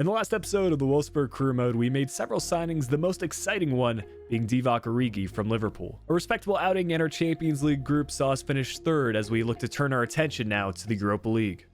In the last episode of the Wolfsburg Career Mode, we made several signings, the most exciting one being Divock Origi from Liverpool. A respectable outing in our Champions League group saw us finish third as we look to turn our attention now to the Europa League.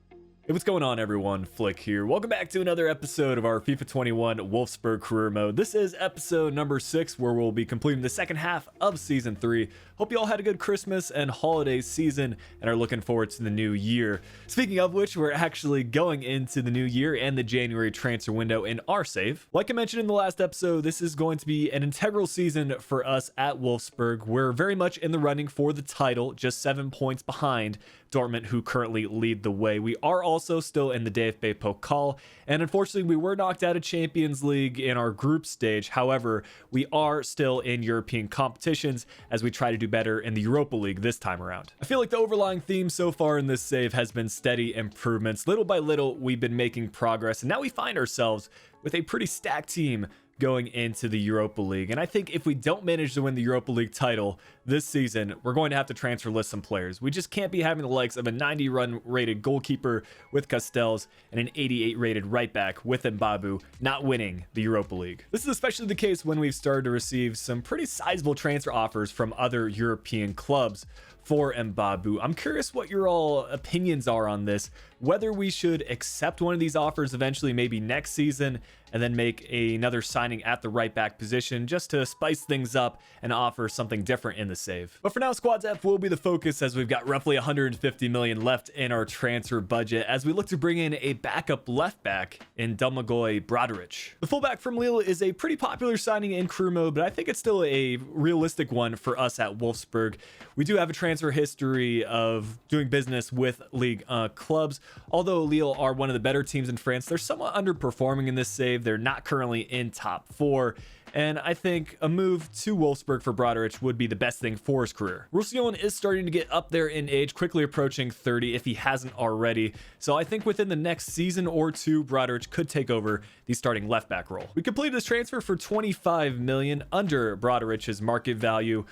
Hey, what's going on everyone? Flick here. Welcome back to another episode of our FIFA 21 Wolfsburg Career Mode. This is episode number 6 where we'll be completing the second half of season 3. Hope you all had a good Christmas and holiday season and are looking forward to the new year. Speaking of which, we're actually going into the new year and the January transfer window in our save. Like I mentioned in the last episode, this is going to be an integral season for us at Wolfsburg. We're very much in the running for the title, just 7 points behind Dortmund, who currently lead the way. We are also still in the DFB Pokal, and unfortunately we were knocked out of Champions League in our group stage. However, we are still in European competitions as we try to do better in the Europa League this time around. I feel like the overlying theme so far in this save has been steady improvements. Little by little, we've been making progress, and now we find ourselves with a pretty stacked team going into the Europa League. And I think if we don't manage to win the Europa League title this season, we're going to have to transfer list some players. We just can't be having the likes of a 90 run rated goalkeeper with Castells and an 88 rated right back with Mbabu not winning the Europa League. This is especially the case when we've started to receive some pretty sizable transfer offers from other European clubs for Mbabu. I'm curious what your all opinions are on this, whether we should accept one of these offers eventually, maybe next season, and then make another signing at the right back position just to spice things up and offer something different in the save. But for now, Squads F will be the focus as we've got roughly 150 million left in our transfer budget as we look to bring in a backup left back in Divock Origi. The fullback from Lille is a pretty popular signing in career mode, but I think it's still a realistic one for us at Wolfsburg. We do have a transfer history of doing business with league clubs. Although Lille are one of the better teams in France, they're somewhat underperforming in this save. They're not currently in top 4. And I think a move to Wolfsburg for Origi would be the best thing for his career. Roussillon is starting to get up there in age, quickly approaching 30 if he hasn't already. So I think within the next season or two, Origi could take over the starting left back role. We completed this transfer for 25 million under Origi's market value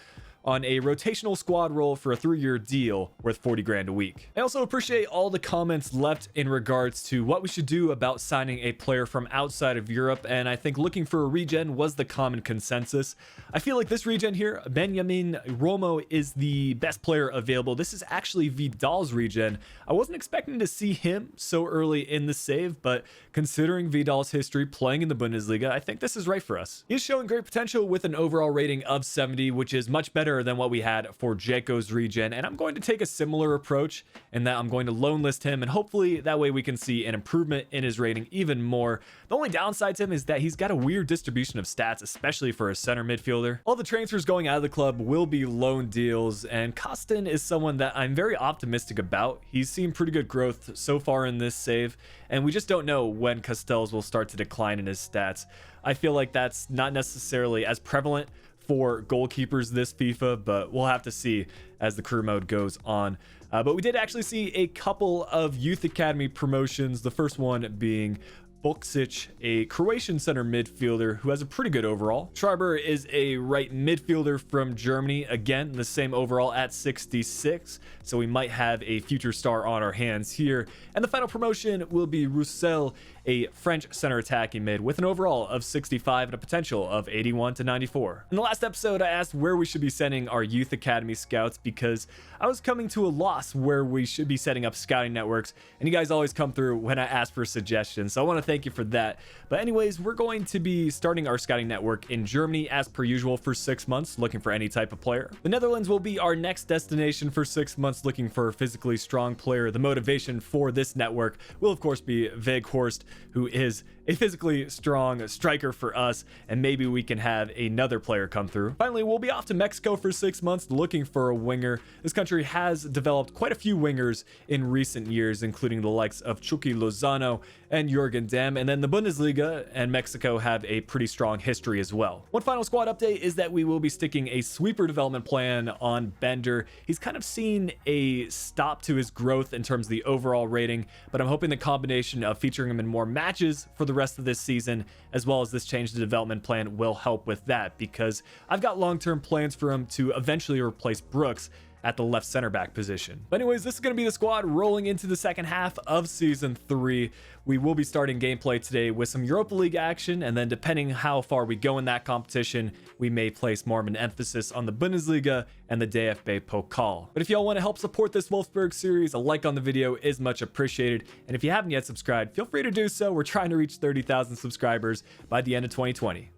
on a rotational squad role for a 3-year deal worth 40 grand a week. I also appreciate all the comments left in regards to what we should do about signing a player from outside of Europe, and I think looking for a regen was the common consensus. I feel like this regen here, Benjamin Romo, is the best player available. This is actually Vidal's regen. I wasn't expecting to see him so early in the save, but considering Vidal's history playing in the Bundesliga, I think this is right for us. He's showing great potential with an overall rating of 70, which is much better than what we had for Dzeko's regen, and I'm going to take a similar approach in that I'm going to loan list him, and hopefully that way we can see an improvement in his rating even more. The only downside to him is that he's got a weird distribution of stats, especially for a center midfielder. All the transfers going out of the club will be loan deals, and Kostin is someone that I'm very optimistic about. He's seen pretty good growth so far in this save, and we just don't know when Castells will start to decline in his stats. I feel like that's not necessarily as prevalent for goalkeepers this FIFA, but we'll have to see as the career mode goes on. But we did actually see a couple of youth academy promotions, the first one being Boksic, a Croatian center midfielder who has a pretty good overall. Schreiber is a right midfielder from Germany, again the same overall at 66, so we might have a future star on our hands here. And the final promotion will be Roussel, a French center attacking mid with an overall of 65 and a potential of 81 to 94. In the last episode, I asked where we should be sending our youth academy scouts because I was coming to a loss where we should be setting up scouting networks, and you guys always come through when I ask for suggestions, so I want to thank you for that. But anyways, we're going to be starting our scouting network in Germany as per usual for 6 months, looking for any type of player. The Netherlands will be our next destination for 6 months, looking for a physically strong player. The motivation for this network will of course be Weghorst, who is a physically strong striker for us, and maybe we can have another player come through. Finally, we'll be off to Mexico for 6 months looking for a winger. This country has developed quite a few wingers in recent years, including the likes of Chucky Lozano and Jurgen Damm, and then the Bundesliga and Mexico have a pretty strong history as well. One final squad update is that we will be sticking a sweeper development plan on Bender. He's kind of seen a stop to his growth in terms of the overall rating, but I'm hoping the combination of featuring him in more matches for the rest of this season, as well as this change to development plan, will help with that, because I've got long-term plans for him to eventually replace Brooks at the left center back position. But anyways, this is going to be the squad rolling into the second half of season 3. We will be starting gameplay today with some Europa League action, and then depending how far we go in that competition, we may place more of an emphasis on the Bundesliga and the DFB Pokal. But if y'all want to help support this Wolfsburg series, a like on the video is much appreciated, and if you haven't yet subscribed, feel free to do so. We're trying to reach 30,000 subscribers by the end of 2020.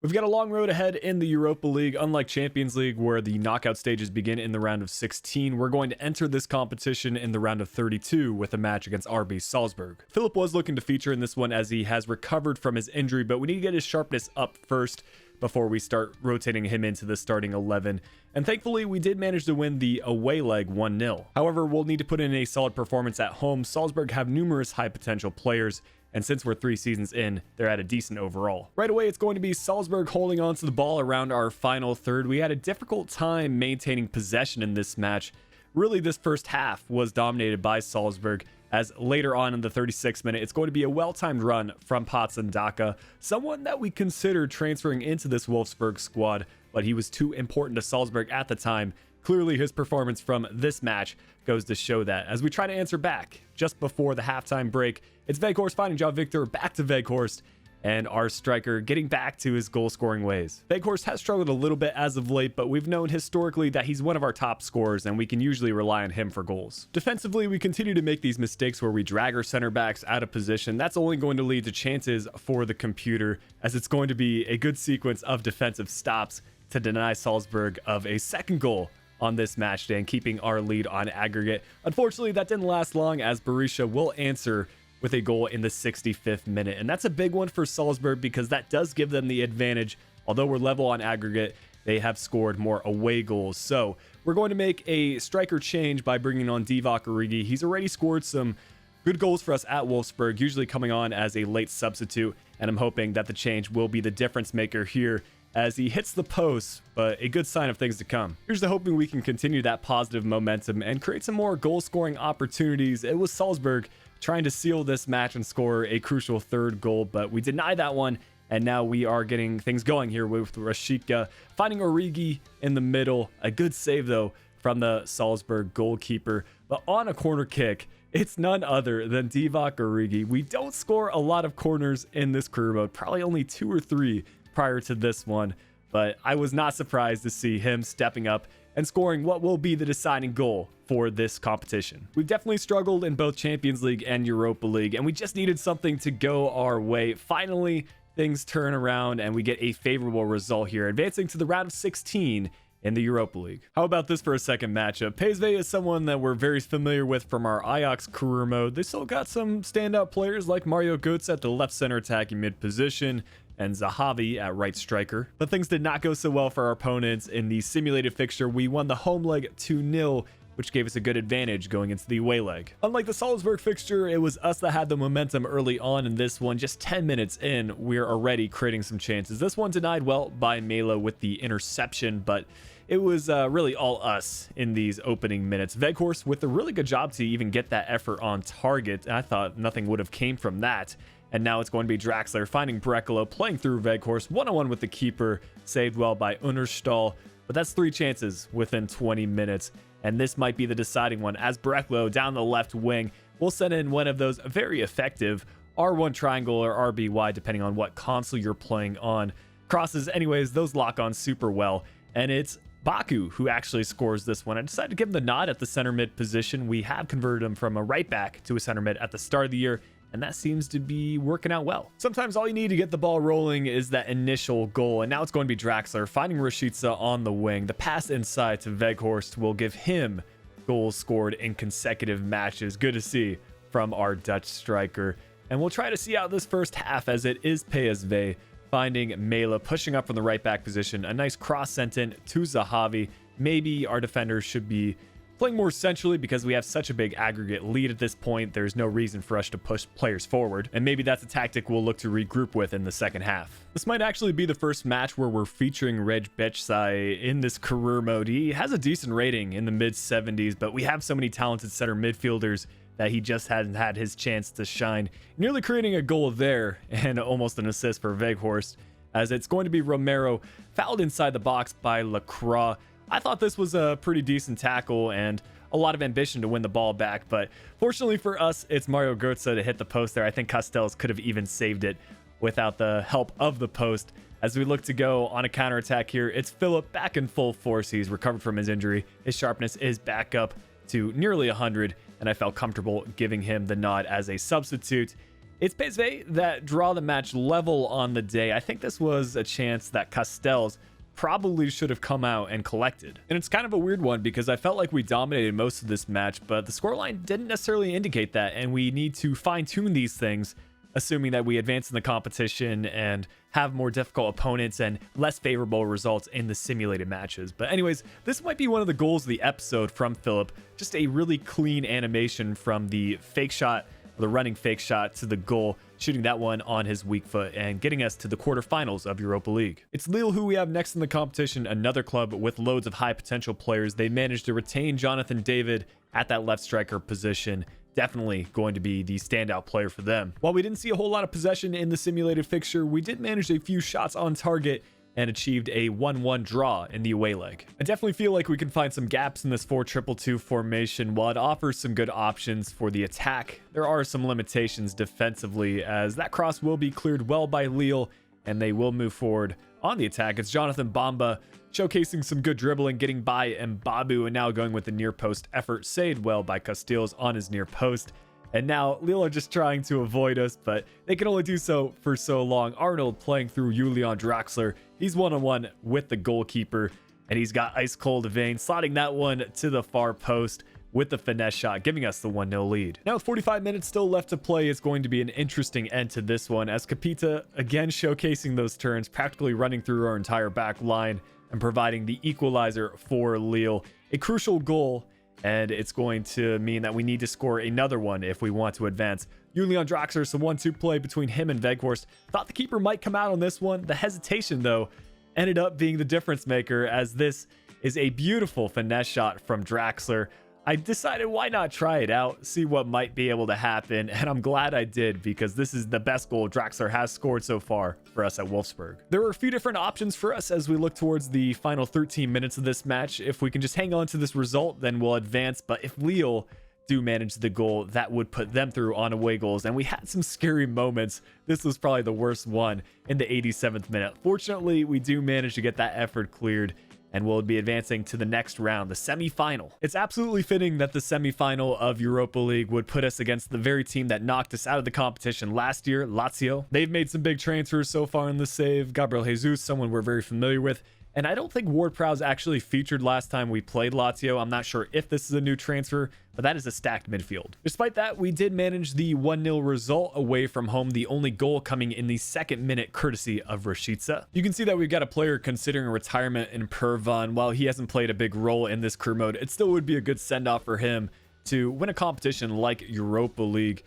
We've got a long road ahead in the Europa League. Unlike Champions League, where the knockout stages begin in the round of 16, we're going to enter this competition in the round of 32 with a match against RB Salzburg. Philip was looking to feature in this one as he has recovered from his injury, but we need to get his sharpness up first before we start rotating him into the starting 11. And thankfully, we did manage to win the away leg 1-0. However, we'll need to put in a solid performance at home. Salzburg have numerous high potential players, and since we're 3 seasons in, they're at a decent overall. Right away, it's going to be Salzburg holding on to the ball around our final third. We had a difficult time maintaining possession in this match. Really, this first half was dominated by Salzburg, as later on in the 36th minute, it's going to be a well-timed run from Daka, someone that we considered transferring into this Wolfsburg squad, but he was too important to Salzburg at the time. Clearly, his performance from this match goes to show that. As we try to answer back just before the halftime break, it's Weghorst finding João Victor, back to Weghorst, and our striker getting back to his goal-scoring ways. Weghorst has struggled a little bit as of late, but we've known historically that he's one of our top scorers, and we can usually rely on him for goals. Defensively, we continue to make these mistakes where we drag our center backs out of position. That's only going to lead to chances for the computer, as it's going to be a good sequence of defensive stops to deny Salzburg of a second goal on this match day and keeping our lead on aggregate. Unfortunately, that didn't last long, as Berisha will answer with a goal in the 65th minute. And that's a big one for Salzburg because that does give them the advantage. Although we're level on aggregate, they have scored more away goals. So we're going to make a striker change by bringing on Divock Origi. He's already scored some good goals for us at Wolfsburg, usually coming on as a late substitute. And I'm hoping that the change will be the difference maker here as he hits the post, but a good sign of things to come. Here's to hoping we can continue that positive momentum and create some more goal-scoring opportunities. It was Salzburg trying to seal this match and score a crucial third goal, but we denied that one, and now we are getting things going here with Rashica finding Origi in the middle. A good save, though, from the Salzburg goalkeeper, but on a corner kick, it's none other than Divock Origi. We don't score a lot of corners in this career mode, probably only 2 or 3 prior to this one, but I was not surprised to see him stepping up and scoring what will be the deciding goal for this competition. We've definitely struggled in both Champions League and Europa League, and we just needed something to go our way. Finally, things turn around and we get a favorable result here, advancing to the round of 16 in the Europa League. How about this for a second matchup? PSV is someone that we're very familiar with from our Ajax career mode. They still got some standout players like Mario Götze at the left center attacking mid position, and Zahavi at right striker. But things did not go so well for our opponents in the simulated fixture. We won the home leg 2-0, which gave us a good advantage going into the away leg. Unlike the Salzburg fixture, it was us that had the momentum early on in this one. Just 10 minutes in, we're already creating some chances. This one denied well by Mela with the interception, but it was really all us in these opening minutes. Weghorst with a really good job to even get that effort on target. I thought nothing would have came from that. And now it's going to be Draxler finding Brekalo, playing through Weghorst, one-on-one with the keeper, saved well by Unnerstahl. But that's 3 chances within 20 minutes. And this might be the deciding one, as Brekalo down the left wing will send in one of those very effective R1 triangle or RBY, depending on what console you're playing on. Crosses, anyways, those lock on super well. And it's Baku who actually scores this one. I decided to give him the nod at the center mid position. We have converted him from a right back to a center mid at the start of the year, and that seems to be working out well. Sometimes all you need to get the ball rolling is that initial goal, and now it's going to be Draxler finding Rashica on the wing. The pass inside to Weghorst will give him goals scored in consecutive matches. Good to see from our Dutch striker. And we'll try to see out this first half, as it is PSV finding Mela, pushing up from the right back position. A nice cross sent in to Zahavi. Maybe our defenders should be playing more centrally because we have such a big aggregate lead at this point. There's no reason for us to push players forward, and maybe that's a tactic we'll look to regroup with in the second half. This might actually be the first match where we're featuring Reg Becai in this career mode. He has a decent rating in the mid 70s, but we have so many talented center midfielders that he just hadn't had his chance to shine, nearly creating a goal there and almost an assist for Weghorst, as it's going to be Romero fouled inside the box by Lacroix. I thought this was a pretty decent tackle and a lot of ambition to win the ball back, but fortunately for us, it's Mario Götze to hit the post there. I think Castells could have even saved it without the help of the post. As we look to go on a counterattack here, it's Philip back in full force. He's recovered from his injury. His sharpness is back up to nearly 100, and I felt comfortable giving him the nod as a substitute. It's PSV that draw the match level on the day. I think this was a chance that Castells probably should have come out and collected. And it's kind of a weird one because I felt like we dominated most of this match, but the scoreline didn't necessarily indicate that, and we need to fine-tune these things, assuming that we advance in the competition and have more difficult opponents and less favorable results in the simulated matches. But anyways, this might be one of the goals of the episode from Philip. Just a really clean animation from the fake shot, the running fake shot to the goal, shooting that one on his weak foot and getting us to the quarterfinals of Europa League. It's Lille who we have next in the competition, another club with loads of high potential players. They managed to retain Jonathan David at that left striker position. Definitely going to be the standout player for them. While we didn't see a whole lot of possession in the simulated fixture, we did manage a few shots on target and achieved a 1-1 draw in the away leg. I definitely feel like we can find some gaps in this 4-2-2 formation. While it offers some good options for the attack, there are some limitations defensively, as that cross will be cleared well by Lille and they will move forward on the attack. It's Jonathan Bamba showcasing some good dribbling, getting by Mbabu, and now going with the near post effort, saved well by Castells on his near post. And now Lille are just trying to avoid us, but they can only do so for so long. Arnold playing through Julian Draxler. He's one-on-one with the goalkeeper, and he's got ice cold veins, slotting that one to the far post with the finesse shot, giving us the 1-0 lead. Now with 45 minutes still left to play, it's going to be an interesting end to this one, as Capita again showcasing those turns, practically running through our entire back line and providing the equalizer for Lille. A crucial goal, and it's going to mean that we need to score another one if we want to advance. Julian Draxler, some 1-2 play between him and Weghorst. Thought the keeper might come out on this one. The hesitation, though, ended up being the difference maker, as this is a beautiful finesse shot from Draxler. I decided why not try it out, see what might be able to happen, and I'm glad I did, because this is the best goal Draxler has scored so far for us at Wolfsburg. There were a few different options for us as we look towards the final 13 minutes of this match. If we can just hang on to this result, then we'll advance, but if Lille do manage the goal, that would put them through on away goals, and we had some scary moments. This was probably the worst one in the 87th minute. Fortunately, we do manage to get that effort cleared, and we'll be advancing to the next round, the semi-final. It's absolutely fitting that the semi-final of Europa League would put us against the very team that knocked us out of the competition last year, Lazio. They've made some big transfers so far in the save. Gabriel Jesus, someone we're very familiar with. And I don't think Ward-Prowse actually featured last time we played Lazio. I'm not sure if this is a new transfer, but that is a stacked midfield. Despite that, we did manage the 1-0 result away from home, the only goal coming in the 2nd minute courtesy of Rashica. You can see that we've got a player considering retirement in Pervan. While he hasn't played a big role in this career mode, it still would be a good send-off for him to win a competition like Europa League,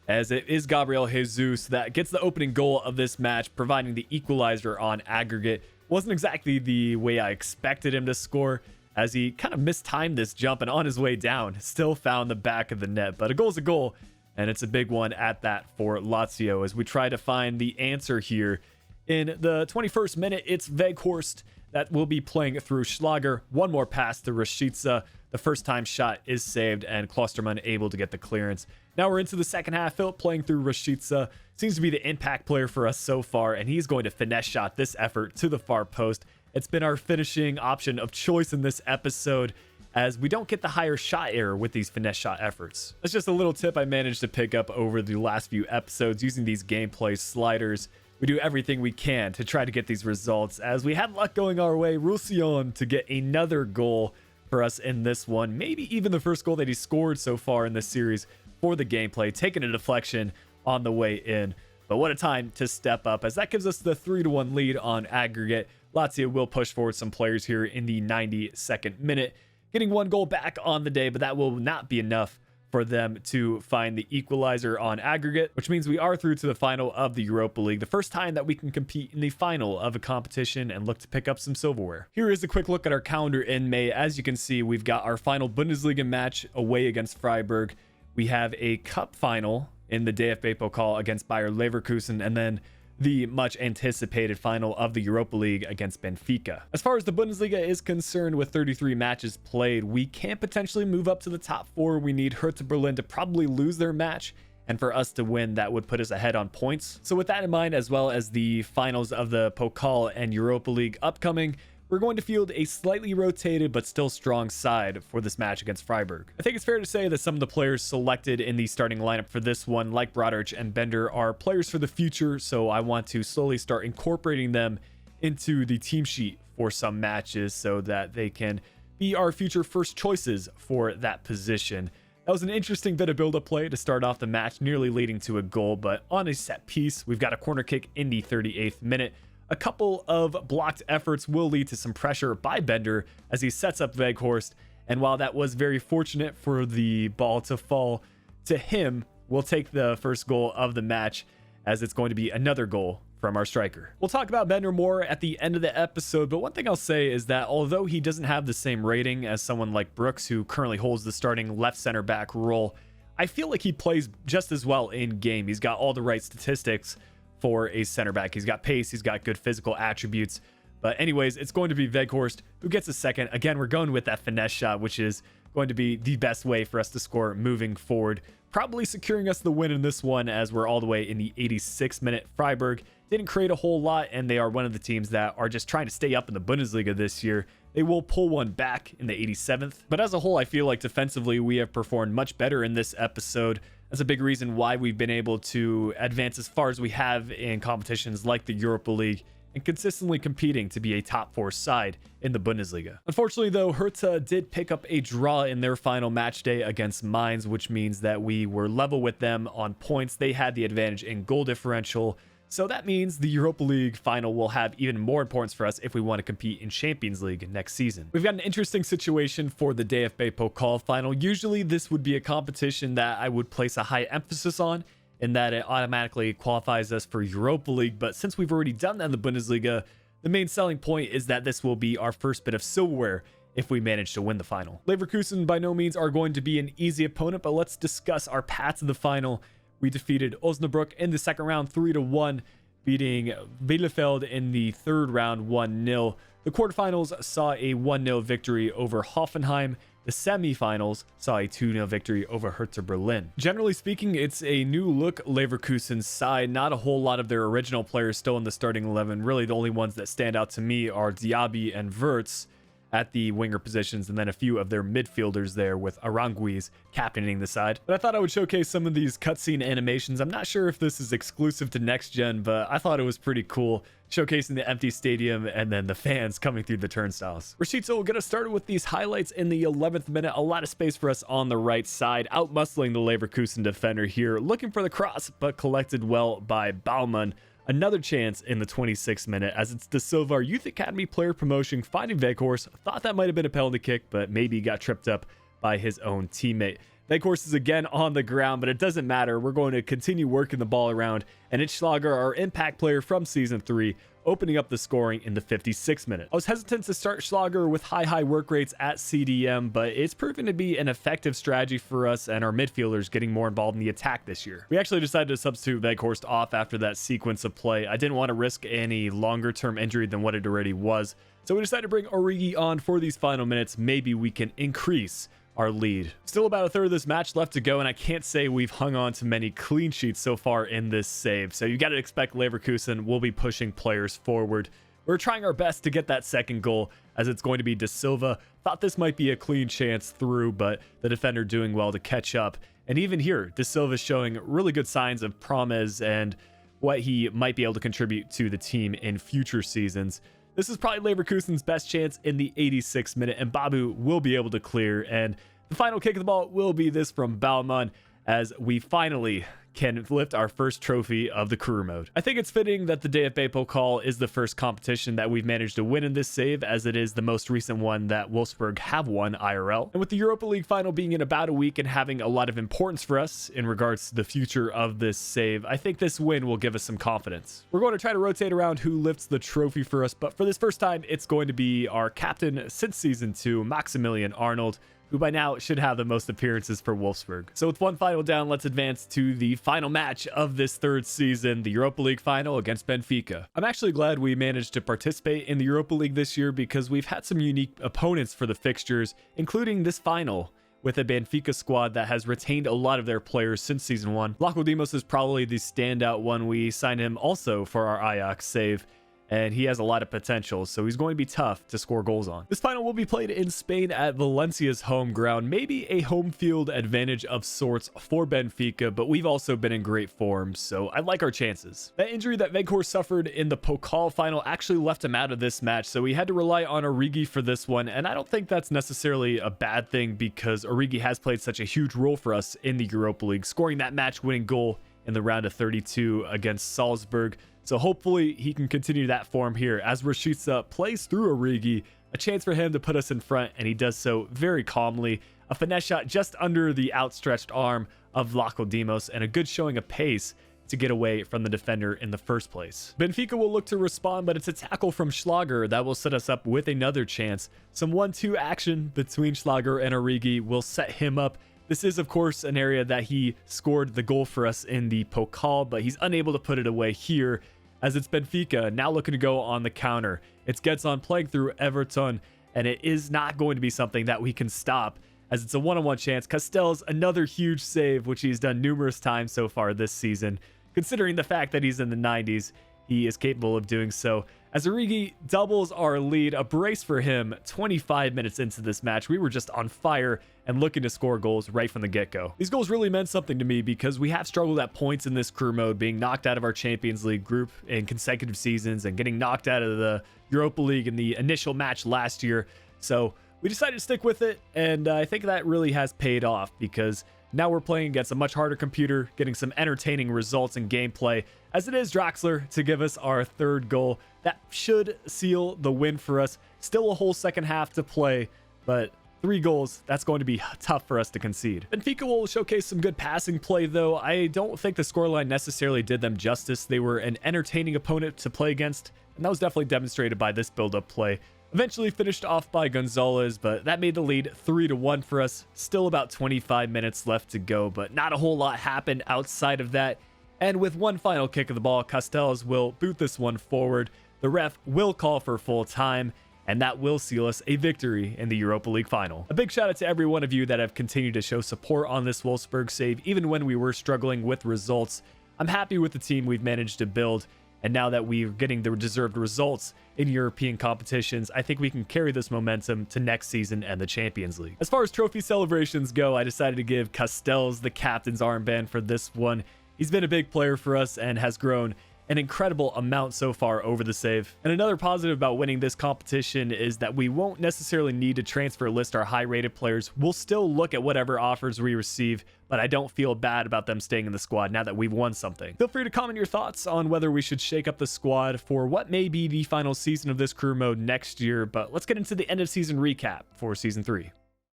as it is Gabriel Jesus that gets the opening goal of this match, providing the equalizer on aggregate. Wasn't exactly the way I expected him to score, as he kind of mistimed this jump and on his way down still found the back of the net. But a goal's a goal, and it's a big one at that for Lazio as we try to find the answer here. In the 21st minute, it's Weghorst that will be playing through Schlager. One more pass to Rashica. The first time shot is saved, and Klosterman able to get the clearance. Now we're into the second half. Philip playing through Rashica. Seems to be the impact player for us so far, and he's going to finesse shot this effort to the far post. It's been our finishing option of choice in this episode, as we don't get the higher shot error with these finesse shot efforts. That's just a little tip I managed to pick up over the last few episodes using these gameplay sliders. We do everything we can to try to get these results, as we had luck going our way. Roussillon to get another goal for us in this one, maybe even the first goal that he scored so far in this series for the gameplay, taking a deflection on the way in. But what a time to step up, as that gives us the 3-1 lead on aggregate. Lazio will push forward some players here in the 92nd minute, getting one goal back on the day, but that will not be enough for them to find the equalizer on aggregate, which means we are through to the final of the Europa League, the first time that we can compete in the final of a competition and look to pick up some silverware. Here is a quick look at our calendar in May. As you can see, we've got our final Bundesliga match away against Freiburg. We have a cup final in the DFB Pokal against Bayer Leverkusen, and then the much anticipated final of the Europa League against Benfica. As far as the Bundesliga is concerned, with 33 matches played, we can potentially move up to the top 4. We need Hertha Berlin to probably lose their match, and for us to win, that would put us ahead on points. So with that in mind, as well as the finals of the Pokal and Europa League upcoming, we're going to field a slightly rotated but still strong side for this match against Freiburg. I think it's fair to say that some of the players selected in the starting lineup for this one, like Broderick and Bender, are players for the future, so I want to slowly start incorporating them into the team sheet for some matches so that they can be our future first choices for that position. That was an interesting bit of build-up play to start off the match, nearly leading to a goal, but on a set piece, we've got a corner kick in the 38th minute. A couple of blocked efforts will lead to some pressure by Bender as he sets up Weghorst, and while that was very fortunate for the ball to fall to him, we'll take the first goal of the match, as it's going to be another goal from our striker. We'll talk about Bender more at the end of the episode, but one thing I'll say is that although he doesn't have the same rating as someone like Brooks, who currently holds the starting left center back role, I feel like he plays just as well in game. He's got all the right statistics for a center back. He's got pace, he's got good physical attributes. But anyways, it's going to be Weghorst who gets a second. Again, we're going with that finesse shot, which is going to be the best way for us to score moving forward, probably securing us the win in this one, as we're all the way in the 86th minute. Freiburg didn't create a whole lot, and they are one of the teams that are just trying to stay up in the Bundesliga this year. They will pull one back in the 87th. But as a whole, I feel like defensively we have performed much better in this episode. That's a big reason why we've been able to advance as far as we have in competitions like the Europa League and consistently competing to be a top 4 side in the Bundesliga. Unfortunately, though, Hertha did pick up a draw in their final match day against Mainz, which means that we were level with them on points. They had the advantage in goal differential. So that means the Europa League final will have even more importance for us if we want to compete in Champions League next season. We've got an interesting situation for the DFB Pokal final. Usually this would be a competition that I would place a high emphasis on, in that it automatically qualifies us for Europa League, but since we've already done that in the Bundesliga, the main selling point is that this will be our first bit of silverware if we manage to win the final. Leverkusen by no means are going to be an easy opponent, but let's discuss our path to the final. We defeated Osnabrück in the second round 3-1, beating Bielefeld in the third round 1-0. The quarterfinals saw a 1-0 victory over Hoffenheim. The semifinals saw a 2-0 victory over Hertha Berlin. Generally speaking, it's a new look Leverkusen side. Not a whole lot of their original players still in the starting 11. Really, the only ones that stand out to me are Diaby and Wirtz at the winger positions, and then a few of their midfielders there, with Aranguiz captaining the side. But I thought I would showcase some of these cutscene animations. I'm not sure if this is exclusive to next gen, but I thought it was pretty cool, showcasing the empty stadium and then the fans coming through the turnstiles. Rashica will get us started with these highlights in the 11th minute. A lot of space for us on the right side, outmuscling the Leverkusen defender here, looking for the cross, but collected well by Baumann. Another chance in the 26th minute, as it's De Silva, our Youth Academy player promotion, finding Weghorst. Thought that might have been a penalty kick, but maybe got tripped up by his own teammate. Weghorst is again on the ground, but it doesn't matter. We're going to continue working the ball around, and it's Schlager, our impact player from Season 3, opening up the scoring in the 56th minute. I was hesitant to start Schlager with high work rates at CDM, but it's proven to be an effective strategy for us and our midfielders getting more involved in the attack this year. We actually decided to substitute Weghorst off after that sequence of play. I didn't want to risk any longer-term injury than what it already was, so we decided to bring Origi on for these final minutes. Maybe we can increase our lead. Still about a third of this match left to go, and I can't say we've hung on to many clean sheets so far in this save, so you got to expect Leverkusen will be pushing players forward. We're trying our best to get that second goal, as it's going to be De Silva. Thought this might be a clean chance through, but the defender doing well to catch up. And even here, De Silva showing really good signs of promise and what he might be able to contribute to the team in future seasons. This is probably Leverkusen's best chance in the 86th minute, and Babu will be able to clear. And the final kick of the ball will be this from Baumann, as we finally can lift our first trophy of the career mode. I think it's fitting that the DFB Pokal is the first competition that we've managed to win in this save, as it is the most recent one that Wolfsburg have won IRL. And with the Europa League final being in about a week and having a lot of importance for us in regards to the future of this save, I think this win will give us some confidence. We're going to try to rotate around who lifts the trophy for us, but for this first time, it's going to be our captain since Season 2, Maximilian Arnold, who by now should have the most appearances for Wolfsburg. So with one final down, let's advance to the final match of this third season, the Europa League final against Benfica. I'm actually glad we managed to participate in the Europa League this year because we've had some unique opponents for the fixtures, including this final with a Benfica squad that has retained a lot of their players since season 1. Dimos is probably the standout one. We signed him also for our Ajax save, and he has a lot of potential, so he's going to be tough to score goals on. This final will be played in Spain at Valencia's home ground, maybe a home field advantage of sorts for Benfica, but we've also been in great form, so I like our chances. That injury that Weghorst suffered in the Pokal final actually left him out of this match, so we had to rely on Origi for this one, and I don't think that's necessarily a bad thing because Origi has played such a huge role for us in the Europa League, scoring that match-winning goal in the round of 32 against Salzburg. So hopefully he can continue that form here as Rashica plays through Origi, a chance for him to put us in front, and he does so very calmly. A finesse shot just under the outstretched arm of Dimos, and a good showing of pace to get away from the defender in the first place. Benfica will look to respond, but it's a tackle from Schlager that will set us up with another chance. Some 1-2 action between Schlager and Origi will set him up. This is, of course, an area that he scored the goal for us in the Pokal, but he's unable to put it away here, as it's Benfica now looking to go on the counter. It's Gedson playing through Everton, and it is not going to be something that we can stop, as it's a one-on-one chance. Castells, another huge save, which he's done numerous times so far this season. Considering the fact that he's in the 90s, he is capable of doing so. As Origi doubles our lead, a brace for him 25 minutes into this match. We were just on fire and looking to score goals right from the get-go. These goals really meant something to me because we have struggled at points in this career mode, being knocked out of our Champions League group in consecutive seasons and getting knocked out of the Europa League in the initial match last year. So we decided to stick with it, and I think that really has paid off because now we're playing against a much harder computer, getting some entertaining results in gameplay, as it is Draxler to give us our third goal. That should seal the win for us. Still a whole second half to play, but 3 goals, that's going to be tough for us to concede. Benfica will showcase some good passing play, though. I don't think the scoreline necessarily did them justice. They were an entertaining opponent to play against, and that was definitely demonstrated by this build-up play. Eventually finished off by Gonzalez, but that made the lead 3-1 for us. Still about 25 minutes left to go, but not a whole lot happened outside of that. And with one final kick of the ball, Castells will boot this one forward. The ref will call for full time, and that will seal us a victory in the Europa League final. A big shout out to every one of you that have continued to show support on this Wolfsburg save, even when we were struggling with results. I'm happy with the team we've managed to build, and now that we're getting the deserved results in European competitions, I think we can carry this momentum to next season and the Champions League. As far as trophy celebrations go, I decided to give Castells the captain's armband for this one. He's been a big player for us and has grown an incredible amount so far over the save. And another positive about winning this competition is that we won't necessarily need to transfer list our high-rated players. We'll still look at whatever offers we receive, but I don't feel bad about them staying in the squad now that we've won something. Feel free to comment your thoughts on whether we should shake up the squad for what may be the final season of this career mode next year, but let's get into the end of season recap for season 3.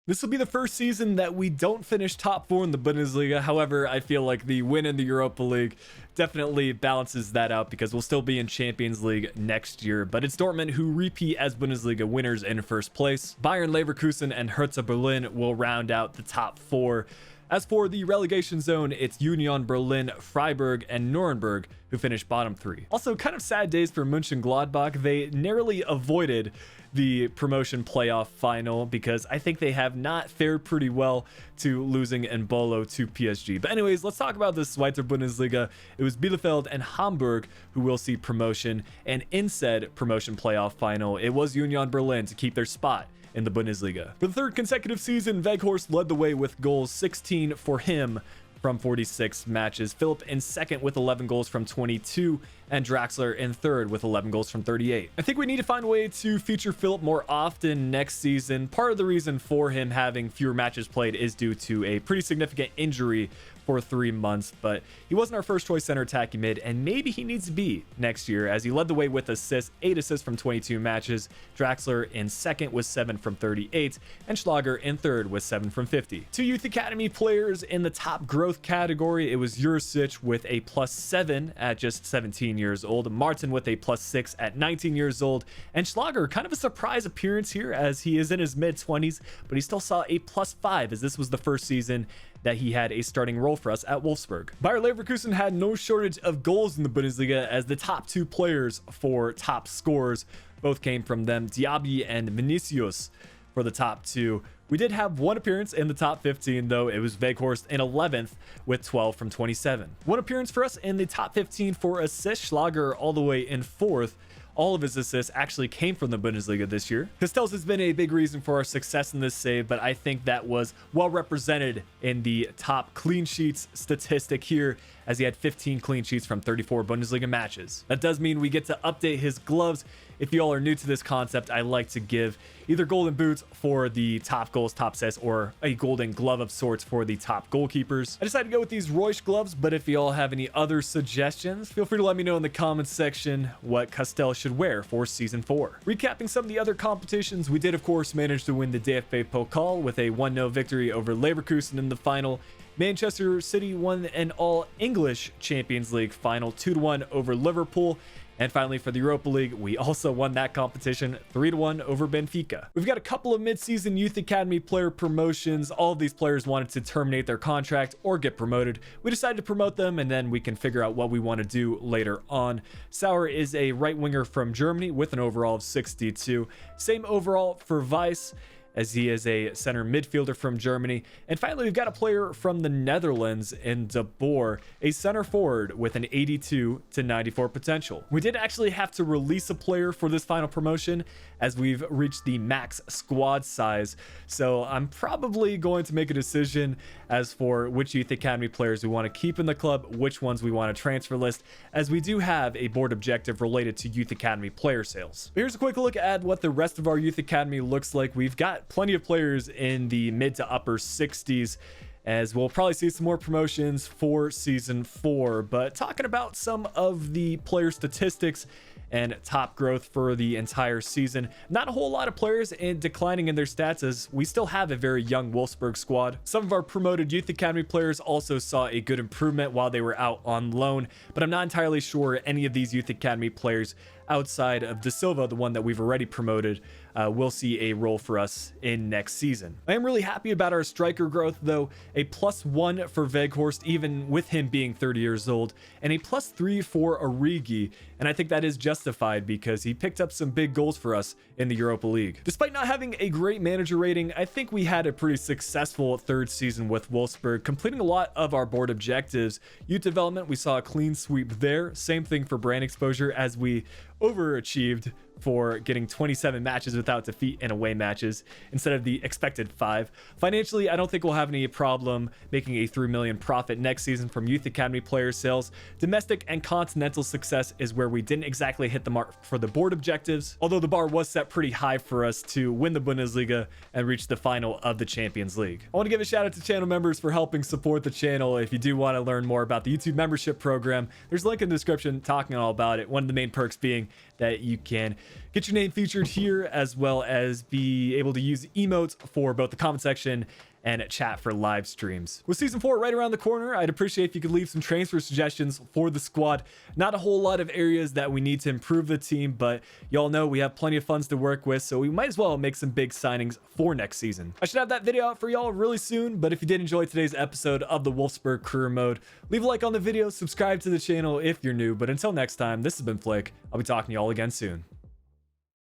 This will be the first season that we don't finish top 4 in the Bundesliga. However, I feel like the win in the Europa League definitely balances that out because we'll still be in Champions League next year. But it's Dortmund who repeat as Bundesliga winners in first place. Bayern Leverkusen and Hertha Berlin will round out the top 4. As for the relegation zone, it's Union Berlin, Freiburg, and Nuremberg who finished bottom 3. Also, kind of sad days for Mönchengladbach. They narrowly avoided the promotion playoff final because I think they have not fared pretty well to losing in Bolo to PSG. But anyways, let's talk about this Zweite Bundesliga. It was Bielefeld and Hamburg who will see promotion, and in said promotion playoff final, it was Union Berlin to keep their spot in the Bundesliga. For the third consecutive season, Weghorst led the way with goals, 16 for him from 46 matches. Philip in second with 11 goals from 22, and Draxler in third with 11 goals from 38. I think we need to find a way to feature Philip more often next season. Part of the reason for him having fewer matches played is due to a pretty significant injury for 3 months, but he wasn't our first choice center attacking mid, and maybe he needs to be next year, as he led the way with assists, 8 assists from 22 matches, Draxler in second with 7 from 38, and Schlager in third with 7 from 50. 2 Youth Academy players in the top growth category. It was Jurisic with a +7 at just 17 years old, Martin with a +6 at 19 years old, and Schlager, kind of a surprise appearance here as he is in his mid-20s, but he still saw a +5 as this was the first season that he had a starting role for us at Wolfsburg. Bayer Leverkusen had no shortage of goals in the Bundesliga, as the top 2 players for top scores both came from them, Diaby and Vinicius for the top 2. We did have 1 appearance in the top 15, though. It was Weghorst in 11th with 12 from 27. 1 appearance for us in the top 15 for assists, Schlager all the way in 4th. All of his assists actually came from the Bundesliga this year. Castells has been a big reason for our success in this save, but I think that was well represented in the top clean sheets statistic here, as he had 15 clean sheets from 34 Bundesliga matches. That does mean we get to update his gloves. If you all are new to this concept, I like to give either golden boots for the top goals, top assists, or a golden glove of sorts for the top goalkeepers. I decided to go with these Royce gloves, but if you all have any other suggestions, feel free to let me know in the comments section what Castells should wear for season 4. Recapping some of the other competitions, we did of course manage to win the DFB Pokal with a 1-0 victory over Leverkusen in the final. Manchester City won an all-English Champions League final 2-1 over Liverpool. And finally, for the Europa League, we also won that competition 3-1 over Benfica. We've got a couple of mid-season Youth Academy player promotions. All of these players wanted to terminate their contract or get promoted. We decided to promote them, and then we can figure out what we want to do later on. Sauer is a right winger from Germany with an overall of 62. Same overall for Weiss, as he is a center midfielder from Germany. And finally, we've got a player from the Netherlands in De Boer, a center forward with an 82 to 94 potential. We did actually have to release a player for this final promotion, as we've reached the max squad size. So I'm probably going to make a decision as for which Youth Academy players we want to keep in the club, which ones we want to transfer list, as we do have a board objective related to Youth Academy player sales. Here's a quick look at what the rest of our Youth Academy looks like. We've got plenty of players in the mid to upper 60s, as we'll probably see some more promotions for season 4. But talking about some of the player statistics and top growth for the entire season, not a whole lot of players declining in their stats, as we still have a very young Wolfsburg squad. Some of our promoted Youth Academy players also saw a good improvement while they were out on loan, but I'm not entirely sure any of these Youth Academy players outside of De Silva, the one that we've already promoted, will see a role for us in next season. I am really happy about our striker growth, though. A +1 for Weghorst, even with him being 30 years old, and a +3 for Origi, and I think that is justified because he picked up some big goals for us in the Europa League. Despite not having a great manager rating, I think we had a pretty successful 3rd season with Wolfsburg, completing a lot of our board objectives. Youth development, we saw a clean sweep there. Same thing for brand exposure, as we overachieved for getting 27 matches without defeat in away matches instead of the expected 5. Financially, I don't think we'll have any problem making a 3 million profit next season from Youth Academy player sales. Domestic and continental success is where we didn't exactly hit the mark for the board objectives, although the bar was set pretty high for us to win the Bundesliga and reach the final of the Champions League. I want to give a shout out to channel members for helping support the channel. If you do want to learn more about the YouTube membership program, there's a link in the description talking all about it. One of the main perks being that you can get your name featured here, as well as be able to use emotes for both the comment section and chat for live streams. With season 4 right around the corner, I'd appreciate if you could leave some transfer suggestions for the squad. Not a whole lot of areas that we need to improve the team, but y'all know we have plenty of funds to work with, so we might as well make some big signings for next season. I should have that video out for y'all really soon, but if you did enjoy today's episode of the Wolfsburg Career Mode, leave a like on the video, subscribe to the channel if you're new, but until next time, this has been Flick. I'll be talking to y'all again soon.